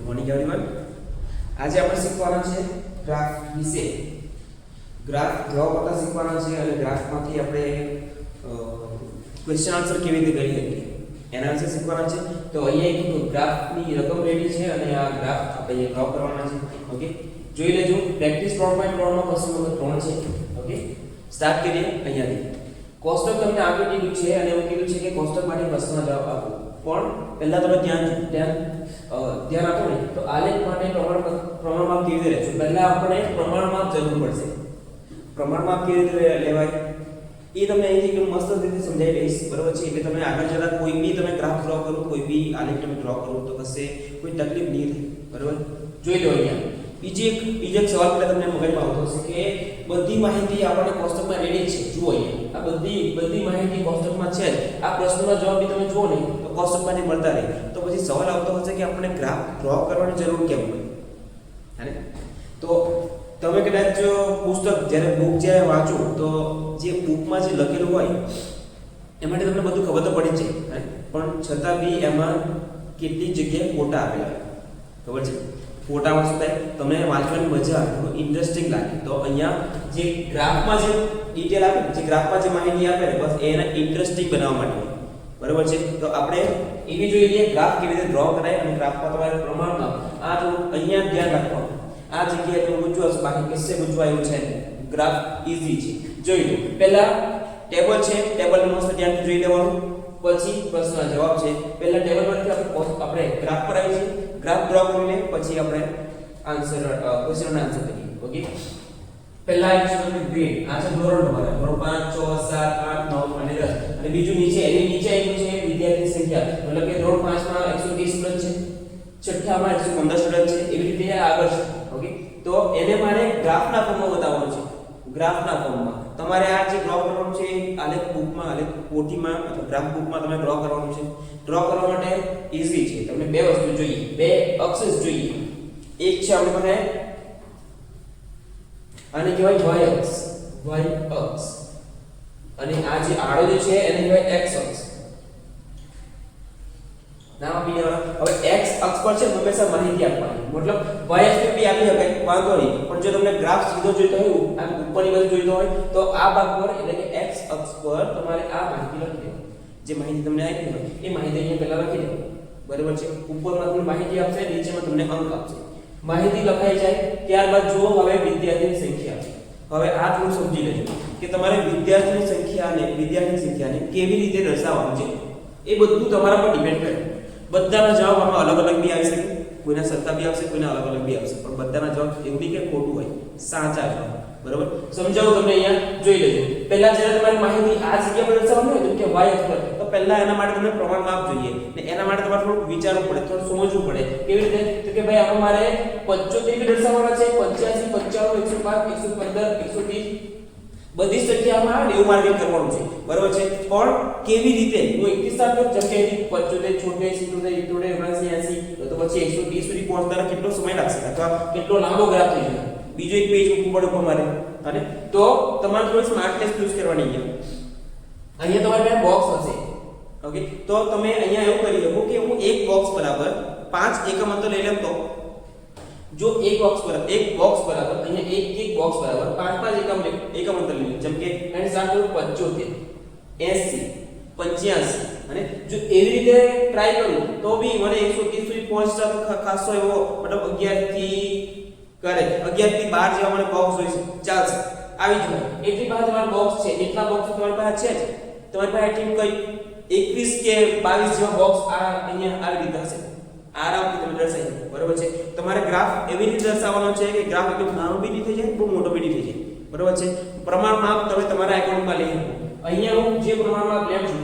Morning everyone. આજે આપણે શીખવાના છે ગ્રાફ વિશે. ગ્રાફ ડ્રો કરતા શીખવાના છે અને ગ્રાફમાંથી આપણે ક્વેશ્ચન આન્સર કેવી રીતે કરી શકીએ એના વિશે શીખવાના છે. તો અહીંયા એક ગ્રાફની રકમ રેડી છે અને આ ગ્રાફ આપણે ડ્રો કરવાના છે. ઓકે, જોઈ લેજો. પ્રેક્ટિસ 3.3 માં ક્વેશ્ચન નંબર 3 છે. ઓકે, સ્ટાર્ટ કરીએ અહીંયાથી. કોષ્ટક તમને આગળ દીધું છે અને એવું કીધું છે કે કોષ્ટકમાંથી પ્રશ્નનો જવાબ આપો. પણ પહેલા તમે ધ્યાન આપો ને તો આલેખ માટે પ્રમાણમાપ કેવી રીતે લેશું. પહેલા આપણે પ્રમાણમાપ જરૂર પડશે. પ્રમાણમાપ કેવી રીતે લેવાય એ તમને અહીંથી એકદમ મસ્ત રીતે સમજાવી દઈશ, બરોબર છે. એટલે તમે આગળ જતા કોઈ બી તમે ગ્રાફ ડ્રો કરો, કોઈ બી આલેખ તમે ડ્રો કરો તો કશે કોઈ તકલીફ નહીં થાય, બરોબર. જોઈ લો અહીંયા બીજો એક સવાલ પહેલા તમને મગજમાં આવતો હશે કે બધી માહિતી આપણને કોષ્ટકમાં રેડી છે. જુઓ અહીંયા આ બધી માહિતી કોષ્ટકમાં છે. આ પ્રશ્નનો જવાબ બી તમે જુઓ ને તો કોષ્ટકમાંથી મળતા રહે. તો પછી સવાલ આવતો હશે કે આપણને ગ્રાફ ડ્રો કરવાની જરૂર કેમ પડે. હે તો તમે કદાચ પુસ્તક જ્યારે બુક જ્યારે વાંચો તો જે બુકમાં જે લખેલું હોય એમાં તમને બધું ખબર તો પડી જાય, પણ છતાં બી એમાં કેટલી જગ્યાએ ફોટા આપેલા હોય ખબર છે. ફોટામાં શું થાય તમને વાંચવાની મજા આવે, થોડું ઇન્ટરેસ્ટિંગ લાગે. તો અહીંયા જે ગ્રાફમાં જે ડિટેલ આપે, જે ગ્રાફમાં જે માહિતી આપે ને બસ એને ઇન્ટરેસ્ટિંગ બનાવવા માટે, બરાબર છે. તો આપણે એવી જોઈ લઈએ ગ્રાફ કેવી રીતે ડ્રો કરાય અને ગ્રાફમાં તમારે પ્રમાણમાં આ તો અહીંયા ધ્યાન રાખવાનું. આ જગ્યાએ તમે પૂછવા હશે, બાકી કિસ્સે પૂછવા એવું છે. ગ્રાફ ઈઝી છે. જોઈ લો. પહેલા ટેબલ છે, ટેબલ મસ્ત ધ્યાનથી જોઈ લેવાનું. પછી પ્રશ્નનો જવાબ છે. પહેલા ટેબલ પરથી આપણે ગ્રાફ પર આવી છે, ગ્રાફ ડ્રો કરીને પછી આપણે આન્સર ક્વેશ્ચનનો આન્સર કરીએ. ઓકે, પહેલા આઈશું ગ્રેડ. આ છે ધોરણ તમારે ધોરણ 5 6 7 8 9 અને 10. અને બીજું નીચે એની નીચે આવ્યું છે વિદ્યાર્થી સંખ્યા, મતલબ કે ધોરણ 5 માં 130 સ્ટુડન્ટ છે, છઠ્ઠામાં 115 સ્ટુડન્ટ છે, એવી રીતે આગળ છે. ઓકે, તો એને મારે ગ્રાફના ફોર્મમાં બતાવવાનું છે. ગ્રાફના ફોર્મમાં તમારે આ જે ડ્રો કરવાનું છે આલેખ બુકમાં, આલેખ પોથીમાં અથવા ગ્રાફ બુકમાં તમે ડ્રો કરવાનું છે. ડ્રો કરવા માટે ઈઝી છે. તમને બે વસ્તુ જોઈએ, બે એક્સિસ જોઈએ. એક છે આપણી પાસે આને કહેવાય y અક્ષ, અને આ જે આડો જે છે એને કહેવાય x અક્ષ. નામ આપી દેવાના. હવે x અક્ષ પર છે હંમેશા માહિતી આપવાની, મતલબ y અક્ષ પર બી આપી શકાય, વાંધો નહીં. પણ જો તમને ગ્રાફ સીધો જોઈતો હોય, આમ ઉપરની બાજુ જોઈતો હોય તો આ ભાગ પર એટલે કે x અક્ષ પર તમારે આ માહિતી લખી દેવાની. જે માહિતી તમને આપી હોય એ માહિતી અહીંયા પહેલા લખી દેવાની, બરાબર છે. ઉપરમાં તમને માહિતી આપશે, નીચેમાં તમને અંક આપશે. માહિતી લખાઈ જાય ત્યારબાદ જુઓ હવે વિદ્યાર્થીની સંખ્યા. હવે આ થોડું સમજી લેજો કે તમારે વિદ્યાર્થીની સંખ્યાને કેવી રીતે દર્શાવવાનું છે. એ બધું તમારા પર ડિપેન્ડ કરે. બધાના જવાબ આમાં અલગ અલગ બી આવી શકે, કોઈના સરખા બી આવશે, કોઈના અલગ અલગ બી આવશે, પણ બધાના જવાબ એવું નહીં કે ખોટું હોય, સાચા જવાબ, બરાબર. સમજાવું તમને અહીંયા જોઈ લેજો. પહેલા જ્યારે તમારી માહિતી આ જગ્યા પર દર્શાવવાનું હોય તો કે y અક્ષ પર, તો પહેલા એના માટે તમને પ્રમાણ માપ જોઈએ ને એના માટે તમારે થોડું વિચારવું પડે, થોડું સમજવું પડે. કેવી રીતે? તો કે ભાઈ આમાં મારે 75 દર્શાવવાના છે, 85 95 105 115 130 બધી સંખ્યામાં આવે એવું માર્કિંગ કરવાનું છે, બરાબર છે. પણ કેવી રીતે હું 21 જેમ કે 75 76 77 78 79 80 તો પછી 130 સુધી પહોંચતા કેટલો સમય લાગશે અથવા કેટલો લાંબો ગ્રાફ થઈ જશે. બીજો એક પેજ મૂકવું પડે ઉપર મારે. અને તો તમારે થોડી સ્માર્ટનેસ યુઝ કરવાની છે. અહીંયા તમારી પાસે બોક્સ હશે. ઓકે, તો તમે અહીંયા એવું કરી શકો કે હું એક બોક્સ બરાબર 5 એકમ અંતર લઈ લઉં તો જો એક બોક્સ બરાબર અહીંયા એક બોક્સ બરાબર 5 એકમ અંતર લઈ જેમ કે 75 80 85 અને જો એવી રીતે ટ્રાય કરું તો બી મને 130 સુધી પહોંચતા ખાસો એવો મતલબ 11 થી 12 જેવા મને બોક્સ હોય છે, ચાલશે, આવી જશે. એટલી પાસે તમારો બોક્સ છે, એટલા બોક્સ તમારી પાસે છે જ. તમારી પાસે ટીમ કઈ 21 કે 22 જેવા બોક્સ આ અહીંયા આવી રીતે હશે. આરામથી તમે દર્શાવી શકો, બરાબર છે. તમારે ગ્રાફ એવી રીતે દર્શાવવાનો છે કે ગ્રાફ એકદમ નાનો બી નહીં થઈ જાય, બહુ મોટો બી નહીં થઈ જાય, બરાબર છે. પ્રમાણ માપ તમે તમારા એકાઉન્ટમાં લઈ શકો. અહીંયા હું જે પ્રમાણ માપ લેમ છું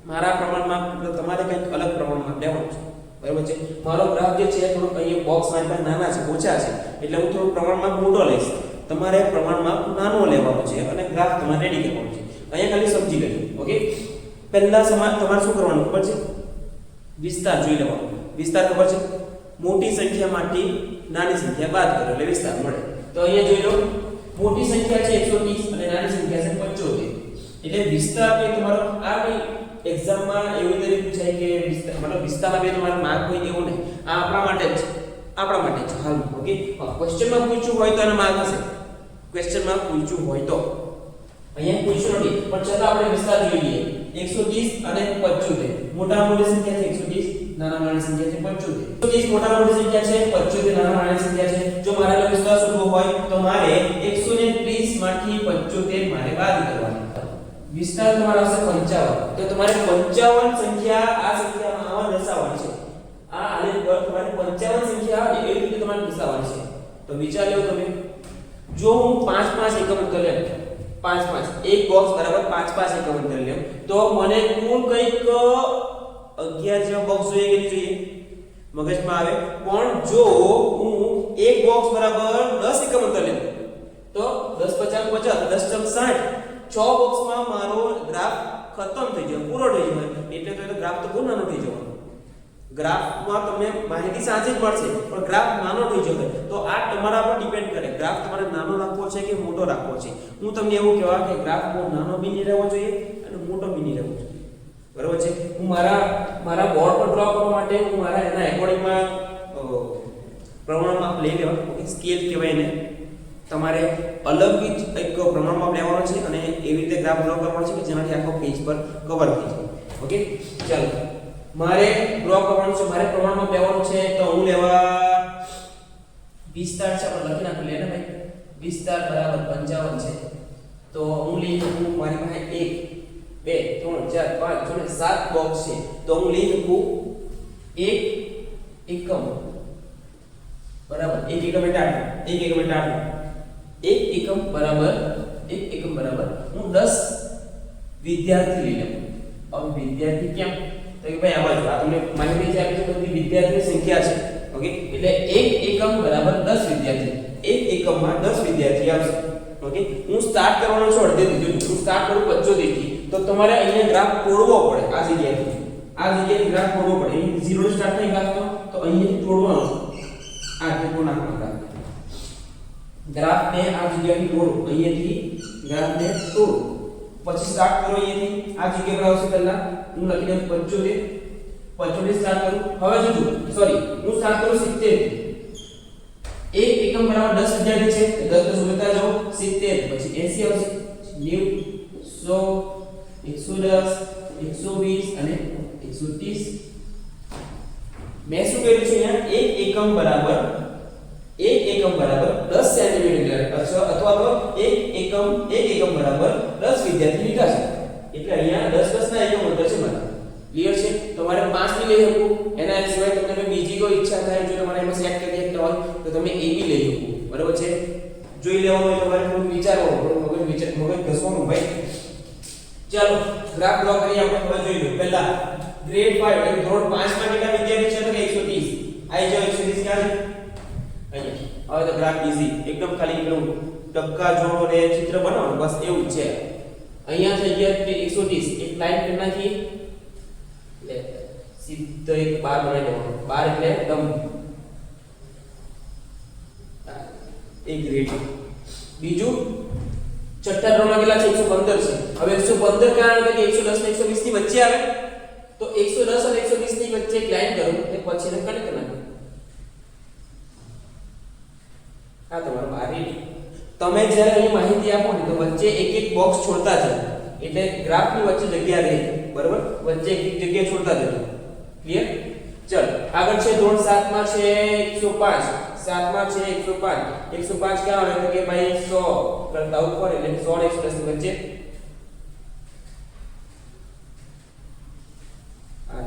મારા પ્રમાણ માપ તમારે કંઈક અલગ પ્રમાણ માપ લેવાનું છે, બરાબર છે. મારો ગ્રાફ જે છે થોડું અહીંયા બોક્સ મારી પાસે નાના છે, ઓછા છે, એટલે હું થોડું પ્રમાણ માપ મોટો લઈશ. તમારે પ્રમાણ માપ નાનો લેવાનો છે અને ગ્રાફ તમારે રેડી કરવાનો છે. અહીંયા ખાલી સમજી લેજો. ઓકે, પહેલા તમારે શું કરવાનું ખબર છે? વિસ્તાર જોઈ લેવાનો. વિસ્તાર ખબર છે? મોટી સંખ્યામાંથી નાની સંખ્યા બાદ કરો એટલે વિસ્તાર મળે. તો અહીંયા જોઈ લો, મોટી સંખ્યા છે 130 અને નાની સંખ્યા છે 75. એટલે વિસ્તાર કે તમારો આ કઈ એક્ઝામમાં એવી રીતે પૂછાય કે વિસ્તાર મતલબ વિસ્તારમાં બે તમારે માર્ક હોય એવું નહીં. આ આપણા માટે જ આપણા માટે છે હાલ. ઓકે, ક્વેશ્ચનમાં પૂછ્યું હોય તો એના માર્ક હશે. ક્વેશ્ચનમાં પૂછ્યું હોય તો અહીંયા પૂછ્યું નથી, પણ છતાં આપણે વિસ્તાર જોઈ લઈએ. 130 અને 75 મોટા મોટી સંખ્યા છે, 130 નાના નાની સંખ્યા છે 75. 130 મોટા મોટી સંખ્યા છે, 75 નાના નાની સંખ્યા છે. જો મારે વિસ્તાર શોધવો હોય તો મારે 130 માંથી 75 મારે બાદ કરવાની. વિસ્તાર તમારો આવશે 55. તો તમારે 55 સંખ્યા આ સંખ્યામાં આવા દર્શાવવાની છે. આ આલેખ પર તમારે 55 સંખ્યા એવી રીતે તમારે દર્શાવવાની છે. તો વિચાર લો તમે, જો હું 5 એકમ અંતર લેમ, 5 એક બોક્સ બરાબર 5 એકમ અંતર લેમ, તો મને કુલ કંઈક 11 જેવા બોક્સ જોઈએ કે જોઈએ મગજમાં આવે. પણ જો હું એક બોક્સ બરાબર 10 એકમ અંતર લેમ તો 10 50 50 10 × 60 6 બોક્સમાં મારો ગ્રાફ ખતમ થઈ જાય, પૂરો થઈ જાય. એટલે તો ગ્રાફ તો બહુ નાનો થઈ જવાનો. ગ્રાફમાં તમને માહિતી સાચી જ મળશે પણ ગ્રાફ નાનો થઈ જશે. તો આ તમારા પર ડિપેન્ડ કરે, ગ્રાફ તમારે નાનો રાખવો છે કે મોટો રાખવો છે. હું તમને એવું કહેવા કે ગ્રાફ બહુ નાનો બી નહીં રહેવો જોઈએ અને મોટો બી નહીં રહેવો જોઈએ. બરાબર છે. હું મારા બોર્ડ પર ડ્રો કરવા માટે હું મારા એના એકોર્ડિંગમાં પ્રમાણમાં લઈ લેવા. ઓકે, સ્કેલ કહેવાય એને. તમારે અલગ જ એક પ્રમાણમાં લેવાનો છે અને એવી રીતે ગ્રાફ ડ્રો કરવાનો છે કે જેનાથી આખો પેજ પર કવર થઈ જાય. ઓકે, ચાલો મારે ડ્રો કરવાનું છે, મારે પ્રમાણમાં લેવાનું છે. તો હું લેવા વિસ્તાર છે આપણે લખી નાખી લે ને ભાઈ. વિસ્તાર બરાબર 55 છે. તો હું લઈ શકું, મારી પાસે 1 2 3 4 5 6 7 બોક્સ છે. તો હું લઈ શકું 1 એકમ બરાબર 1 એકમ એટલે 8 1 એકમ એટલે 8 1 એકમ બરાબર 1 એકમ બરાબર હું 10 વિદ્યાર્થી લઈ લઉં. હવે વિદ્યાર્થી કેમ? તો કે ભાઈ આમાં જો આ તમને માહિતી છે આપી છે બધી વિદ્યાર્થીની સંખ્યા છે. ઓકે, એટલે 1 એકમ બરાબર 10 વિદ્યાર્થી. 1 એકમમાં 10 વિદ્યાર્થી આવશે. ઓકે, હું સ્ટાર્ટ કરવાનો છું અડધેથી. જો હું સ્ટાર્ટ કરું 75 થી તો તમારે અહીંયા ગ્રાફ તોડવો પડે. આ જગ્યાએ ગ્રાફ તોડવો પડે. અહીં 0 થી સ્ટાર્ટ થઈ ગ્રાફ તો અહીંયાથી તોડવાનો છે. આ રીતે નાખવાનો ગ્રાફ ને આ જગ્યાએથી તોડો, અહીંયાથી ગ્રાફને તોડો, પછી સ્ટાર્ટ કરો અહીંયાથી. આ જગ્યા પર આવશે પહેલા હું લખી દઉં 75 સ્ટાર્ટ કરું. હવે જોજો સોરી હું સ્ટાર્ટ કરું 70 1 એકમ બરાબર 10 વિદ્યાર્થી છે. 10 10 ઉમેરતા જાઓ 70 પછી 80 આવશે 90 100 110 120 અને 130. મેં શું કર્યું છે અહીંયા 1 એકમ બરાબર 10 સેન્ટીમીટર અથવા તો 1 એકમ બરાબર 10 વિદ્યાર્થી લીધા છે. એટલે અહીંયા 10 10 ના એકમ અંતર છે મારા. ક્લિયર છે? તમારે 5 બી લઈ શકો. એના સિવાય તમને બીજી કોઈ ઈચ્છા થાય જો તમારે એમાં સેટ કરી દેતા હોય તો તમે એ બી લઈ શકો. બરાબર છે? જોઈ લેવાનું હોય તમારે થોડું વિચારવાનું, મગજ ઘસવાનું ભાઈ. ચાલો ગ્રાફ ડ્રો કરી આપણે હવે જોઈ લો. પહેલા ગ્રેડ 5 એટલે ધોરણ 5 માં કેટલા વિદ્યાર્થી છે? તો કે 130. આઈ જાવ 130 ક્યાં છે? અહીંયા. હવે તો ગ્રાફ ઈઝી એકદમ, ખાલી એકદમ ટપકા જોડો ને ચિત્ર બનાવો બસ એવું જ છે. અહીંયા છે 130 એક લાઈન કરી નાખી એટલે સીધો એક બાર બનાવી દેવાનો. બાર એટલે એકદમ એક ગ્રેડ. બીજું છઠ્ઠા ધોરણમાં કેટલા છે? 115 છે. હવે 115 કારણ કે 110 ને 120 ની વચ્ચે આવે તો 110 અને 120 ની વચ્ચે એક લાઈન કરું એટલે પછી એને કનેક્ટ કરી નાખું. આ તમારો બારી. તમે જ્યારે અહીં માહિતી આપો ને તો વચ્ચે એક એક બોક્સ છોડતા જાઓ એટલે ગ્રાફની વચ્ચે જગ્યા રહે. બરાબર? વચ્ચે એક એક જગ્યા છોડતા જાઓ. ક્લિયર? ચલ આગળ છે ધોરણ 7 માં છે 105. 7 માં છે 105. 105 ક્યાં આવે? તો કે ભાઈ 100 કરતા ઉપર એટલે 100 અને 110 ની વચ્ચે. આ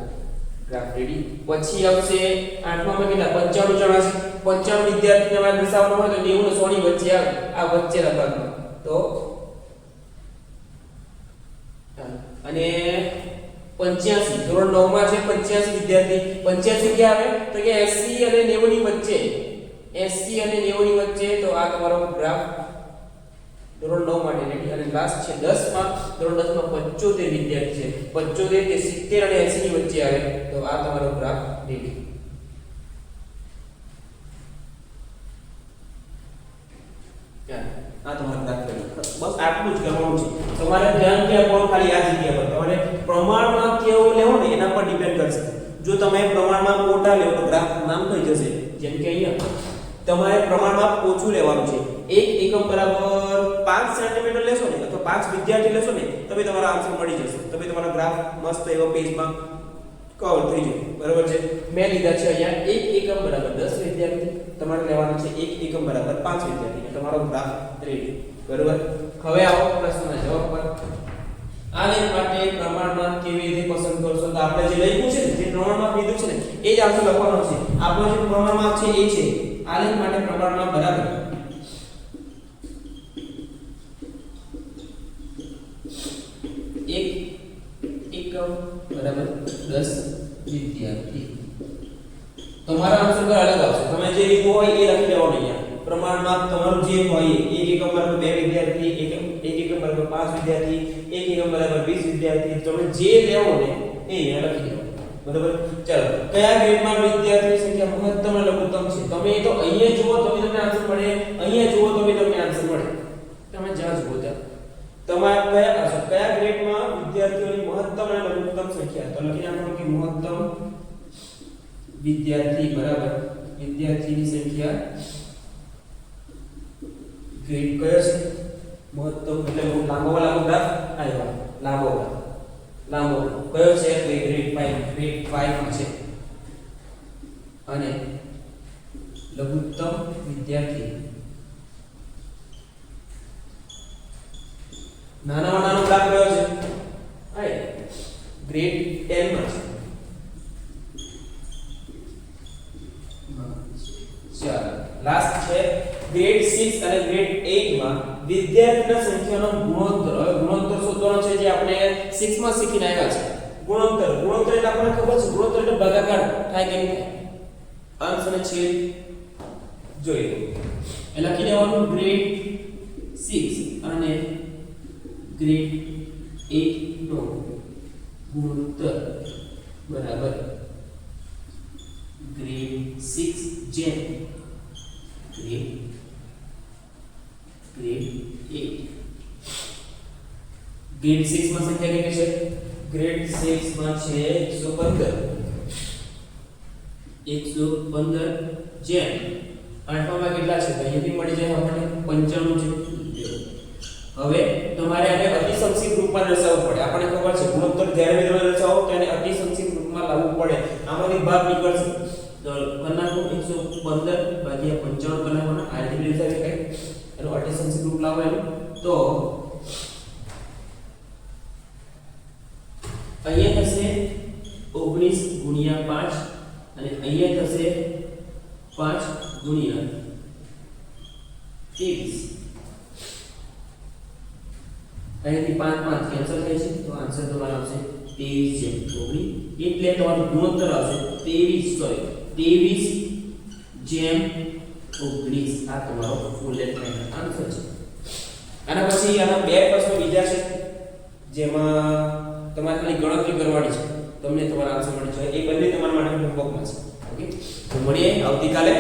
ગ્રાફ રેડી. પછી આવશે 8મા માં કેટલા? 95 જણા છે. 95 વિદ્યાર્થીને મારે દર્શાવવાનો હોય તો 90 અને 100 ની વચ્ચે આવે. આ વચ્ચે લખવાનું. તો અને 85 ધોરણ 9 માં છે 85 વિદ્યાર્થી. 85 ક્યાં આવે? તો કે 80 અને 90 ની વચ્ચે. 80 અને 90 ની વચ્ચે. તો આ તમારો ગ્રાફ ધોરણ 9 માટે રેડી. અને લાસ્ટ છે 10 માં. ધોરણ 10 માં 75 વિદ્યાર્થી છે. 75 કે 70 અને 80 ની વચ્ચે આવે. તો આ તમારો ગ્રાફ રેડી. આ તમારે ગ્રાફ રેડી. બસ આટલું જ કરવાનું છે. તમારે ધ્યાન કે આપવાનું ખાલી આ જગ્યા પર. તમારે પ્રમાણમાં કેવું લેવું ને એના પર ડિપેન્ડ કરશે. જો તમે પ્રમાણમાં મોટા લેવો તો ગ્રાફ નામ થઈ જશે, જેમ કે અહીંયા તમારે પ્રમાણમાં ઓછું લેવાનું છે. 1 એકમ બરાબર 5 સેન્ટીમીટર લેશો ને અથવા 5 વિદ્યાર્થી લેશો ને તો તમારો આન્સર મળી જશે. તમે તમારો ગ્રાફ મસ્ત એવો પેજમાં કવર થઈ જાય. બરાબર છે. મેં લીધા છે અહીંયા 1 એકમ બરાબર 10 વિદ્યાર્થી, તમારે લેવાનું છે 1 એકમ બરાબર 5 વિદ્યાર્થી. તમારો ગ્રાફ રેડી. બરાબર. હવે આવો પ્રશ્નના જવાબ પર. આલેખ માટે પ્રમાણમાં કેવી રીતે પસંદ કરશો? તો આપણે જે લખ્યું છે ને, જે પ્રમાણમાં લીધું છે ને એ જ આન્સર લખવાનો છે. આપણો જે પ્રમાણમાં છે એ છે આલેખ માટે પ્રમાણમાં બરાબર 1 એકમ બરાબર 10 વિદ્યાર્થી. તમારા આન્સર પર અલગ આવશે. તમે જે લીધું હોય એ લખી દેવાનું અહીંયા. પ્રમાણમાં તમારું જે હોય 1 એકમ બરાબર 2 વિદ્યાર્થી, 1 એકમ બરાબર 5 વિદ્યાર્થી, 1 એકમ બરાબર 20 વિદ્યાર્થી, તમે જે લેવો ને એ અહીંયા લખી દેવાનું. બરાબર. ચાલો, કયા ગ્રેડમાં વિદ્યાર્થીની સંખ્યા મહત્તમ અને લઘુત્તમ છે? તમે તો અહીંયા જુઓ તો તમને આન્સર મળે, અહીંયા જુઓ તો તમને આન્સર મળે. તમે જ્યાં જુઓ ત્યાં તમારા કયા ગ્રેડમાં વિદ્યાર્થીઓની મહત્તમ અને લઘુત્તમ સંખ્યા? તો લખી નાખવાનું કે મહત્તમ વિદ્યાર્થી બરાબર વિદ્યાર્થીની સંખ્યા ગ્રેડ કયો છે? મહત્તમ એટલે લાંબો ગ્રાફ આવ્યો. લાંબો કયો છે? ગ્રેડ 5 માં છે. અને લઘુત્તમ વિદ્યાર્થી નાનો ગ્રાફ કયો છે? ગ્રેડ 10 માં છે. ચાલો, લાસ્ટ છે ગ્રેડ 6 અને ગ્રેડ 8 માં વિદ્યાર્થીના સંખ્યાનો ગુણોત્તર. હવે ગુણોત્તર શોધવાનો છે, જે આપણે 6 માં શીખીને આવ્યા છે. ગુણોત્તર એટલે આપણને ખબર છે, ગુણોત્તર એટલે ભાગાકાર થાય કે નહીં. અંશ અને છેદ જોઈ લો. એ લખી દેવાનું ગ્રેડ 6 અને ગ્રેડ 8 નો ગુણોત્તર બરાબર ગ્રેડ 6 જેમ ગ્રેડ 8. ગ્રેડ 6 માં સંખ્યા કેટલી છે? ગ્રેડ 6 માં છે 115 જેમ 8 માં કેટલા છે? તો અહીંથી મળી જાય આપણને 95 છે. હવે તમારે આને અતિસંક્ષિપ્ત રૂપમાં દર્શાવવું પડે. આપણને ખબર છે ગુણોત્તર જ્યારે બી તમે દર્શાવો તો એને અતિસંક્ષિપ્ત રૂપમાં લાવવું પડે. આમાંથી ભાગ નીકળશે તો બનાવો 115 ભાગ્યા 95 બનાવવાના. આ રીતે દર્શાવી શકાય. એનો અતિસંક્ષિપ્ત રૂપ લાવવાનું તો અહીંયા થશે 19 ગુણ્યા 5 અને અહીંયા થશે 5 ગુણ્યા 23. અહીંથી 5 કેન્સલ થાય છે તો આન્સર તમારો આવશે 23 જેમ 19. એટલે તમારું ગુણોત્તર આવશે 23 જેમ 19. આ તમારો ફૂલ લેન્થ આન્સર છે. આના પછી આના બે પ્રશ્નો બીજા છે જેમાં તમારે ખાલી ગણતરી કરવાની છે. તમને તમારો આન્સર મળી જાય. એ બંને તમારા માટે હોમવર્કમાં છે. ઓકે, તો મળીએ આવતીકાલે.